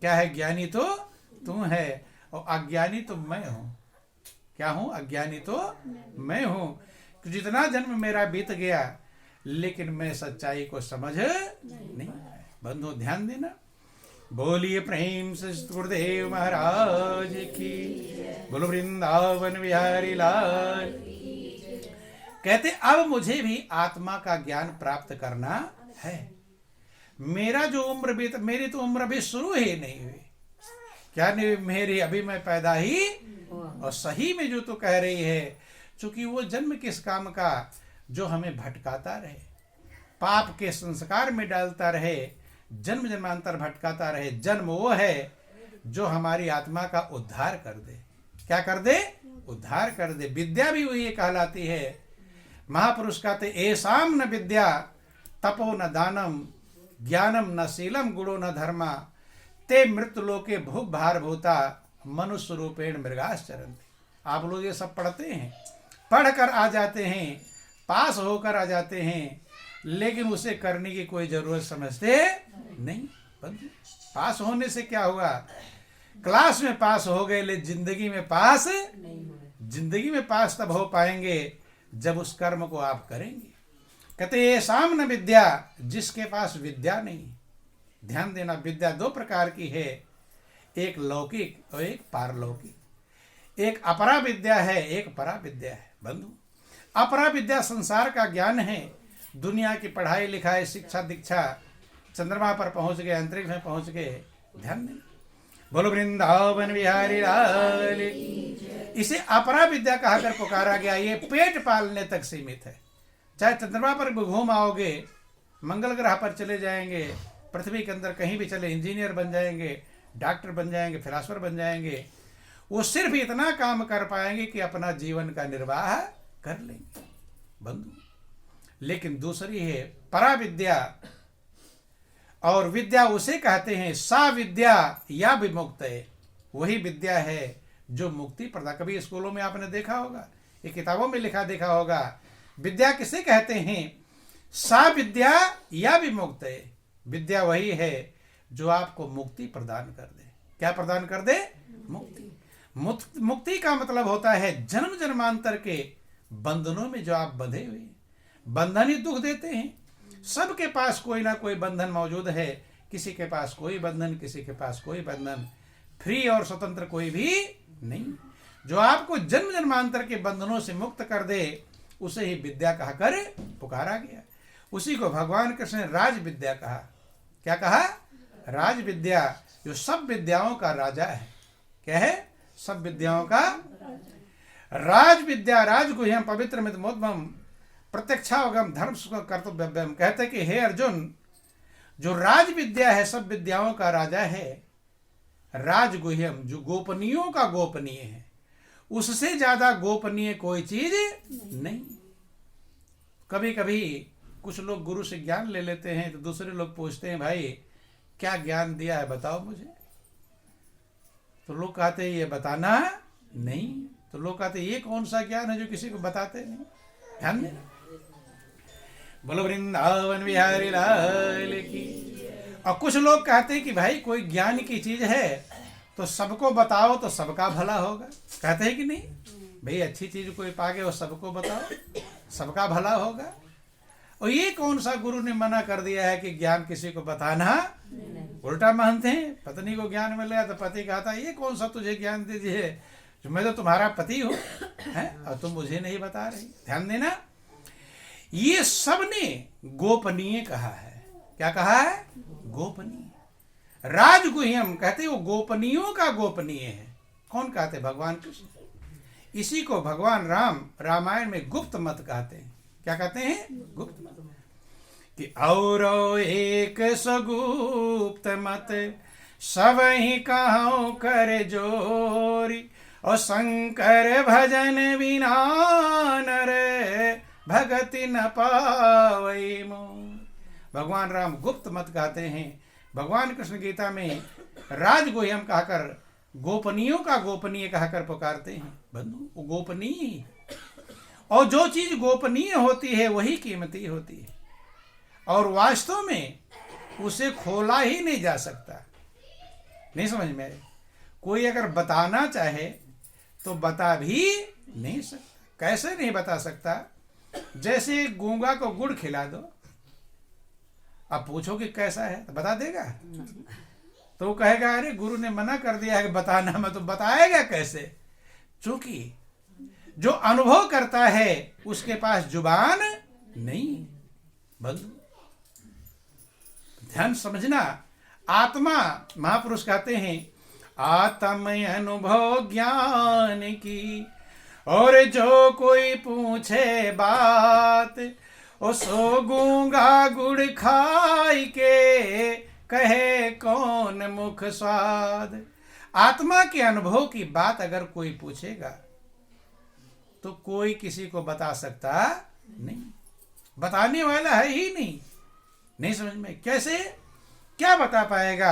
क्या है? ज्ञानी तो तू है और अज्ञानी तो मैं हूं। क्या हूं? अज्ञानी तो मैं हूं। जितना जन्म मेरा बीत गया लेकिन मैं सच्चाई को समझ नहीं पाया। बंधु ध्यान देना। बोलिए प्रेम से गुरुदेव महाराज की। बोलो वृंदावन बिहारी लाल। कहते अब मुझे भी आत्मा का ज्ञान प्राप्त करना है। मेरा जो उम्र बीत, मेरी तो उम्र अभी शुरू ही नहीं हुई। क्या नहीं मेरी? अभी मैं पैदा ही। और सही में जो तो कह रही है, चूंकि वो जन्म किस काम का जो हमें भटकाता रहे, पाप के संस्कार में डालता रहे, जन्म जन्मांतर भटकाता रहे। जन्म वो है जो हमारी आत्मा का उद्धार कर दे। क्या कर दे? उद्धार कर दे। विद्या भी वही कहलाती है। महापुरुष कहते एसाम न विद्या तपो न दानम ज्ञानम न शीलम गुणो न धर्मा ते मृत्यु लोके भूख भार भूता मनुष्य रूपेण मृगाश्चरन्ति। आप लोग ये सब पढ़ते हैं, पढ़कर आ जाते हैं, पास होकर आ जाते हैं, लेकिन उसे करने की कोई जरूरत समझते नहीं। पास होने से क्या हुआ? क्लास में पास हो गए, लेकिन जिंदगी में पास नहीं हुए। जिंदगी में पास तब हो पाएंगे जब उस कर्म को आप करेंगे। कहते ये सामने विद्या, जिसके पास विद्या नहीं। ध्यान देना, विद्या दो प्रकार की है, एक लौकिक और एक पारलौकिक। एक अपरा विद्या है, एक परा विद्या है। बंधु, अपरा विद्या संसार का ज्ञान है, दुनिया की पढ़ाई लिखाई शिक्षा दीक्षा, चंद्रमा पर पहुंच गए, अंतरिक्ष में पहुंच गए। ध्यान देना। बोलो वृंदावन बिहारी लाल। इसे अपरा विद्या कहकर पुकारा गया। ये पेट पालने तक सीमित है। चाहे चंद्रमा पर घूम आओगे, मंगल ग्रह पर चले जाएंगे, पृथ्वी के अंदर कहीं भी चले, इंजीनियर बन जाएंगे, डॉक्टर बन जाएंगे, फिलासफर बन जाएंगे। वो सिर्फ इतना काम कर पाएंगे कि अपना जीवन का निर्वाह कर लेंगे। बंधु, लेकिन दूसरी है परा विद्या। और विद्या उसे कहते हैं सा विद्या या विमुक्त है। वही विद्या है जो मुक्ति प्रदान। कभी स्कूलों में आपने देखा होगा, ये किताबों में लिखा देखा होगा, विद्या किसे कहते हैं? सा विद्या या विमुक्त है। विद्या वही है जो आपको मुक्ति प्रदान कर दे। क्या प्रदान कर दे? मुक्ति। मुक्ति का मतलब होता है जन्म जन्मांतर के बंधनों में जो आप बंधे हुए। बंधन ही दुख देते हैं। सबके पास कोई ना कोई बंधन मौजूद है। किसी के पास कोई बंधन, किसी के पास कोई बंधन। फ्री और स्वतंत्र कोई भी नहीं। जो आपको जन्म जन्मांतर के बंधनों से मुक्त कर दे, उसे ही विद्या कहकर पुकारा गया। उसी को भगवान कृष्ण ने राज विद्या कहा। क्या कहा? राज विद्या, जो सब विद्याओं का राजा है। क्या है? सब विद्याओं का राज विद्या। राजगुह्यम पवित्र मितमोत्तमम प्रत्यक्षावगम धर्म सुख कर्तव्यम। कहते कि हे अर्जुन, जो राज विद्या है, सब विद्याओं का राजा है। राजगुह्यम, जो गोपनीयों का गोपनीय है, उससे ज्यादा गोपनीय कोई चीज नहीं। कभी कभी कुछ लोग गुरु से ज्ञान ले लेते हैं तो दूसरे लोग पूछते हैं, भाई क्या ज्ञान दिया है, बताओ मुझे। तो लोग कहते हैं ये बताना नहीं। तो लोग कहते हैं ये कौन सा ज्ञान है जो किसी को बताते नहीं। ध्यान देना। बोलो वृंदावन बिहारी लाल की। और कुछ लोग कहते हैं कि भाई कोई ज्ञान की चीज है तो सबको बताओ तो सबका भला होगा। कहते हैं कि नहीं? भाई अच्छी चीज कोई पागे वो सबको बताओ, सबका भला होगा। और ये कौन सा गुरु ने मना कर दिया है कि ज्ञान किसी को बताना? उल्टा मानते हैं। पत्नी को ज्ञान मिल गया तो पति कहता है ये कौन सा तुझे ज्ञान दे दिए, मैं तो तुम्हारा पति हूं है और तुम मुझे नहीं बता रही। ध्यान देना, ये सब ने गोपनीय कहा है। क्या कहा है? गोपनीय। राजगुह्यम कहते वो गोपनीयों का गोपनीय है। कौन कहते? भगवान कृष्ण। इसी को भगवान राम रामायण में गुप्त मत कहते हैं। क्या कहते हैं? गुप्त मत। कि और एक सगुप्त मत सब ही कहो कर जोरी, और शंकर भजन बिना नर भगति न पावई मोर। भगवान राम गुप्त मत कहते हैं। भगवान कृष्ण गीता में राजगुह्यम कहकर गोपनीयों का गोपनीय कहकर पुकारते हैं। बंधु, वो गोपनीय, और जो चीज गोपनीय होती है वही कीमती होती है, और वास्तव में उसे खोला ही नहीं जा सकता। नहीं समझ में आए? कोई अगर बताना चाहे तो बता भी नहीं सकता। कैसे नहीं बता सकता? जैसे गूंगा को गुड़ खिला दो, अब पूछो कि कैसा है, तो बता देगा? तो वो कहेगा अरे गुरु ने मना कर दिया है कि बताना, मैं तो बताएगा कैसे? चूंकि जो अनुभव करता है उसके पास जुबान नहीं। बंधु ध्यान समझना, आत्मा, महापुरुष कहते हैं आत्म अनुभव ज्ञान की, और जो कोई पूछे बात, ओ सो गूंगा गुड़ खाई के, कहे कौन मुख स्वाद। आत्मा के अनुभव की बात अगर कोई पूछेगा तो कोई किसी को बता सकता नहीं, बताने वाला है ही नहीं। नहीं समझ में? कैसे? क्या बता पाएगा?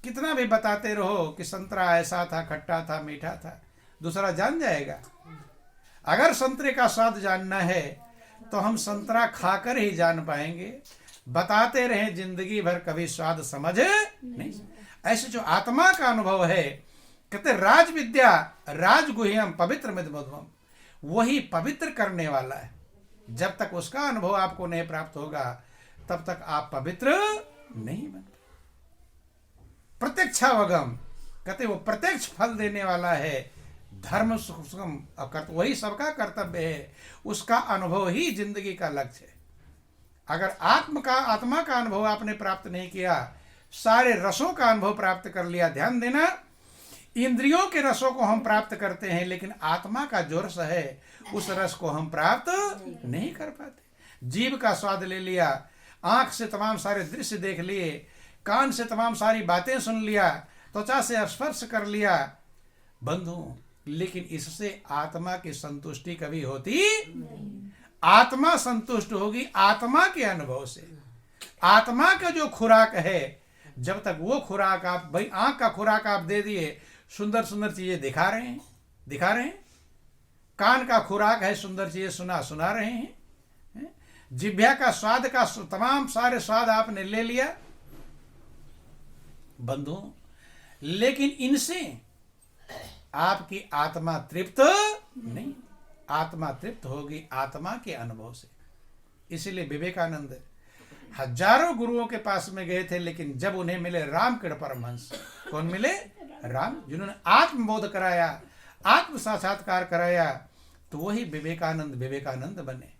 कितना भी बताते रहो कि संतरा ऐसा था, खट्टा था, मीठा था, दूसरा जान जाएगा। अगर संतरे का स्वाद जानना है तो हम संतरा खाकर ही जान पाएंगे, बताते रहे जिंदगी भर कभी स्वाद समझ नहीं। ऐसे जो आत्मा का अनुभव है, कहते राज विद्या राजगुह्यम पवित्र मधुमम, वही पवित्र करने वाला है। जब तक उसका अनुभव आपको नहीं प्राप्त होगा तब तक आप पवित्र नहीं बन। प्रत्यक्षावगम, कहते वो प्रत्यक्ष फल देने वाला है, धर्म सुखम, वही सबका कर्तव्य है, उसका अनुभव ही जिंदगी का लक्ष्य है। अगर आत्मा का अनुभव आपने प्राप्त नहीं किया, सारे रसों का अनुभव प्राप्त कर लिया, ध्यान देना, इंद्रियों के रसों को हम प्राप्त करते हैं लेकिन आत्मा का जो रस है उस रस को हम प्राप्त नहीं कर पाते। जीभ का स्वाद ले लिया, आंख से तमाम सारे दृश्य देख लिए, कान से तमाम सारी बातें सुन लिया, त्वचा से स्पर्श कर लिया, बंधु, लेकिन इससे आत्मा की संतुष्टि कभी होती नहीं। आत्मा संतुष्ट होगी आत्मा के अनुभव से। आत्मा का जो खुराक है, जब तक वो खुराक आप, भाई आंख का खुराक आप दे दिए, सुंदर सुंदर चीजें दिखा रहे हैं, कान का खुराक है, सुंदर चीजें सुना रहे हैं, जिह्वा का स्वाद का तमाम सारे स्वाद आपने ले लिया बंधु, लेकिन इनसे आपकी आत्मा तृप्त नहीं। आत्मा तृप्त होगी आत्मा के अनुभव से। इसलिए विवेकानंद हजारों गुरुओं के पास में गए थे, लेकिन जब उन्हें मिले रामकृष्ण परमहंस, कौन मिले? राम, जिन्होंने आत्मबोध कराया, आत्म साक्षात्कार कराया, तो वही विवेकानंद बने।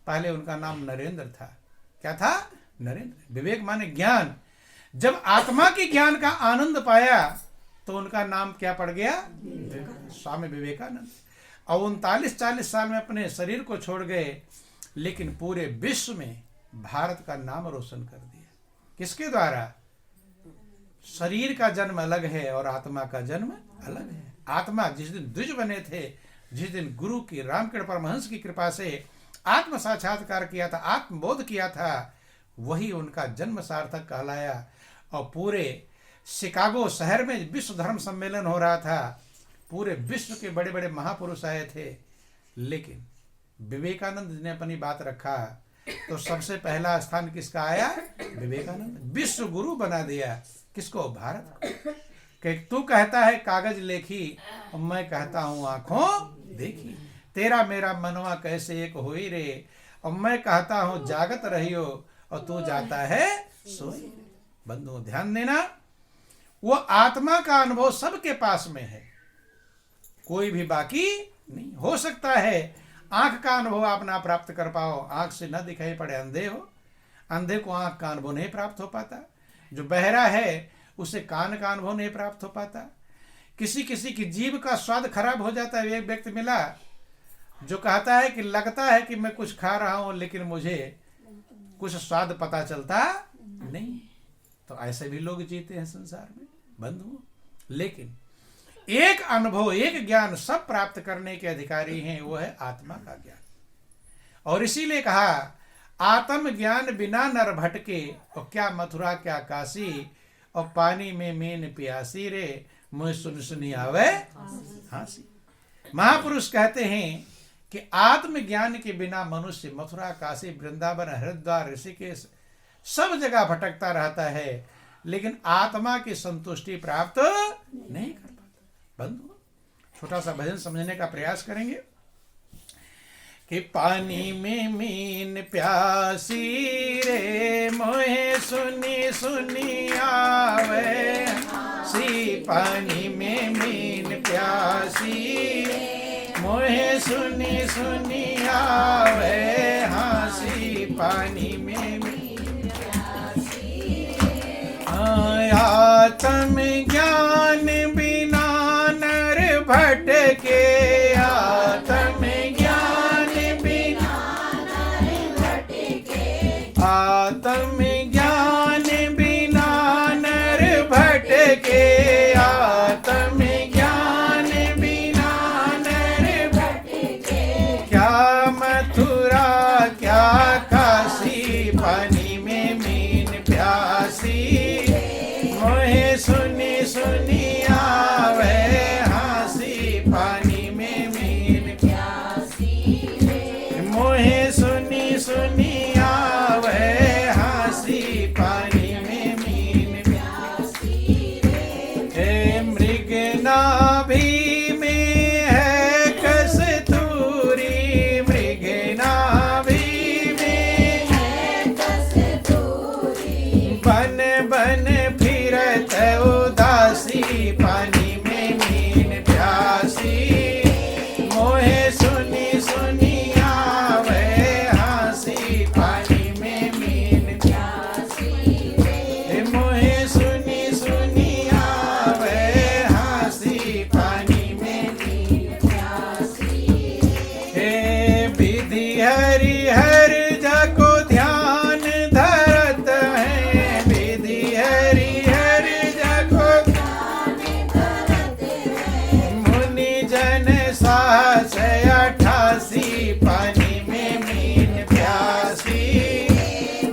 पहले उनका नाम नरेंद्र था। क्या था? नरेंद्र। विवेक माने ज्ञान। जब आत्मा के ज्ञान का आनंद पाया तो उनका नाम क्या पड़ गया? स्वामी विवेकानंद। और 39-40 साल में अपने शरीर को छोड़ गए, लेकिन पूरे विश्व में भारत का नाम रोशन कर दिया। किसके द्वारा? शरीर का जन्म अलग है और आत्मा का जन्म अलग है। आत्मा जिस दिन द्विज बने थे, जिस दिन गुरु की रामकृष्ण परमहंस की कृपा से आत्म साक्षात्कार किया था, आत्मबोध किया था, वही उनका जन्म सार्थक कहलाया। और पूरे शिकागो शहर में विश्व धर्म सम्मेलन हो रहा था, पूरे विश्व के बड़े बड़े महापुरुष आए थे, लेकिन विवेकानंद ने अपनी बात रखा तो सबसे पहला स्थान किसका आया? विवेकानंद। विश्व गुरु बना दिया। किसको? भारत को। कि तू कहता है कागज लेखी और मैं कहता हूं आंखों देखी, तेरा मेरा मनवा कैसे एक होई रे, और मैं कहता हूं जागत रहियो और तू जाता है सोई। बंधु ध्यान देना, वो आत्मा का अनुभव सबके पास में है, कोई भी बाकी नहीं। हो सकता है आंख का अनुभव आप ना प्राप्त कर पाओ, आंख से न दिखाई पड़े, अंधे हो, अंधे को आंख का अनुभव नहीं प्राप्त हो पाता। जो बहरा है उसे कान का अनुभव नहीं प्राप्त हो पाता। किसी किसी की जीभ का स्वाद खराब हो जाता है। एक व्यक्ति मिला जो कहता है कि लगता है कि मैं कुछ खा रहा हूं लेकिन मुझे कुछ स्वाद पता चलता नहीं। तो ऐसे भी लोग जीते हैं संसार में बंधु। लेकिन एक अनुभव, एक ज्ञान सब प्राप्त करने के अधिकारी हैं, वो है आत्मा का ज्ञान। और इसीलिए कहा आत्म ज्ञान बिना नर भटके, और क्या मथुरा क्या काशी, और पानी में मीन प्यासी रे, मुझे सुन सुनी आवे हांसी। महापुरुष कहते हैं कि आत्मज्ञान के बिना मनुष्य मथुरा काशी वृंदावन हरिद्वार ऋषिकेश सब जगह भटकता रहता है, लेकिन आत्मा की संतुष्टि प्राप्त नहीं कर पाता। बंधु, छोटा सा भजन समझने का प्रयास करेंगे कि पानी में मीन प्यासी रे, मोहे सुनी सुनी आवे सी। पानी में मीन प्यासी, मोहे सुनी सुनी आवे हाँसी। पानी में मीन प्यासी, आत्म ज्ञान बिना नर भटके। आत्म आत्म ज्ञान बिना नर भटके। आत्म ज्ञान बिना नर भटके। क्या मथुरा क्या काशी, पानी में मीन प्यासी। मोहे सुनी सुनी आवे हाँसी। पानी में मीन प्यासी, मोहे सुनी सुनी नाभि में है कस्तूरी। मृग नाभि में है कस्तूरी, बन बन फिरत उदासी। पानी में मीन प्यासी, मोहे सुनी सुनी आवे हाँसी। पानी में मीन प्यासी, मोहे सुनी सुनी हरि हर जको ध्यान धरत है। विधि हरि हर जको ध्यान धरत है। मुनि जन साहस 88, पानी में मीन प्यासी।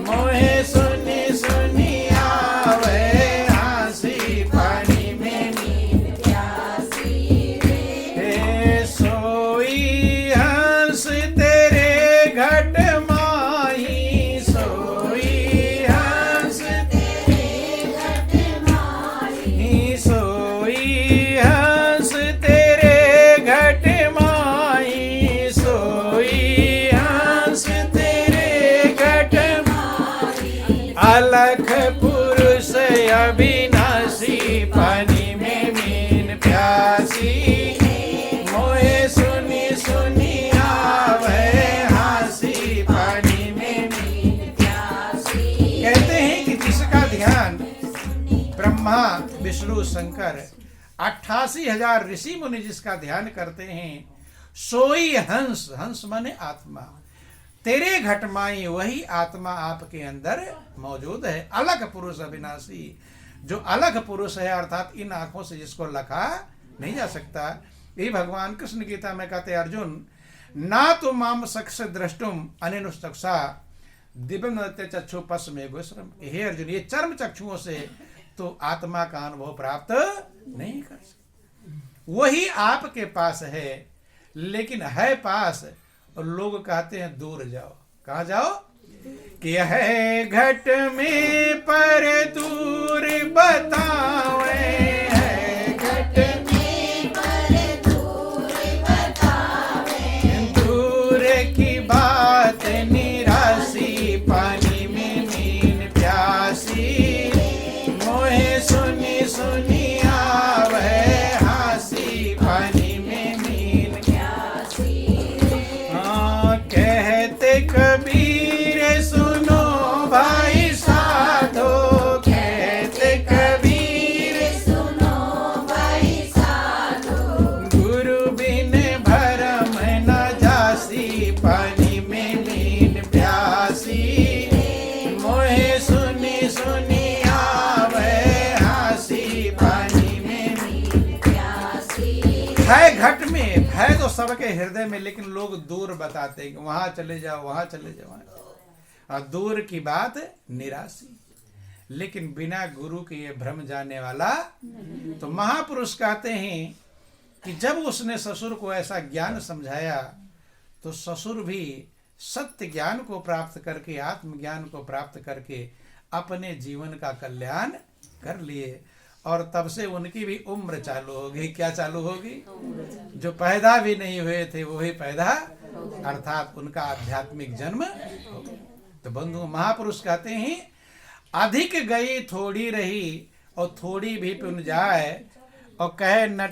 मोहे सुनी सुनी आवे हाँसी। पानी में मीन प्यासी, सोई हंस घट माही। सोई हंस तेरे घट माही। सोई हंस तेरे घट माही। सोई हंस तेरे घट माही। अलख पुरुष अविनाशी, पानी में मीन प्यासी। मोहे सुनी सुनी आवे ब्रह्मा विष्णु शंकर 88,000 ऋषि मुनि जिसका ध्यान करते हैं, सोई हंस, हंस माने आत्मा, तेरे घटमाई, वही आत्मा आपके अंदर मौजूद है। अलग पुरुष अविनाशी, जो अलग पुरुष है अर्थात इन आंखों से जिसको लखा नहीं जा सकता। यही भगवान कृष्ण गीता में कहते अर्जुन, ना तो माम सक्ष द्रष्टुम अनेनुष्टक्षा दिव्यम चक्षु पश्च में गोश्रम। हे अर्जुन, ये चर्म चक्षुओं से तो आत्मा का अनुभव प्राप्त नहीं कर सकते। वही आपके पास है, लेकिन है पास और लोग कहते हैं दूर जाओ। कहाँ जाओ? कि है घट में पर दूर बतावे। है घट में पर दूर बतावे। दूर की बात निराशी, पानी में मीन प्यासी। मोहे सुनी सुनी आवे हाँसी। पानी में मीन प्यासी। हाँ कहते कबीर सुनो भाई साधो। कहते कबीर सुनो भाई साधो। गुरु बिन भरम न जासी। पानी में मीन प्यासी। मोहे सुनी सुनी है घट में, है तो सबके हृदय में, लेकिन लोग दूर बताते हैं कि वहां चले जाओ, वहां चले जाओ। और दूर की बात निराशी, लेकिन बिना गुरु के ये भ्रम जाने वाला। तो महापुरुष कहते हैं कि जब उसने ससुर को ऐसा ज्ञान समझाया तो ससुर भी सत्य ज्ञान को प्राप्त करके, आत्मज्ञान को प्राप्त करके अपने जीवन का कल्याण कर लिए, और तब से उनकी भी उम्र चालू होगी। क्या चालू होगी? जो पैदा भी नहीं हुए थे वही पैदा, अर्थात उनका आध्यात्मिक जन्म हो गया। तो बंधु महापुरुष कहते हैं, अधिक गई थोड़ी रही और थोड़ी भी पुन जाए, और कहे न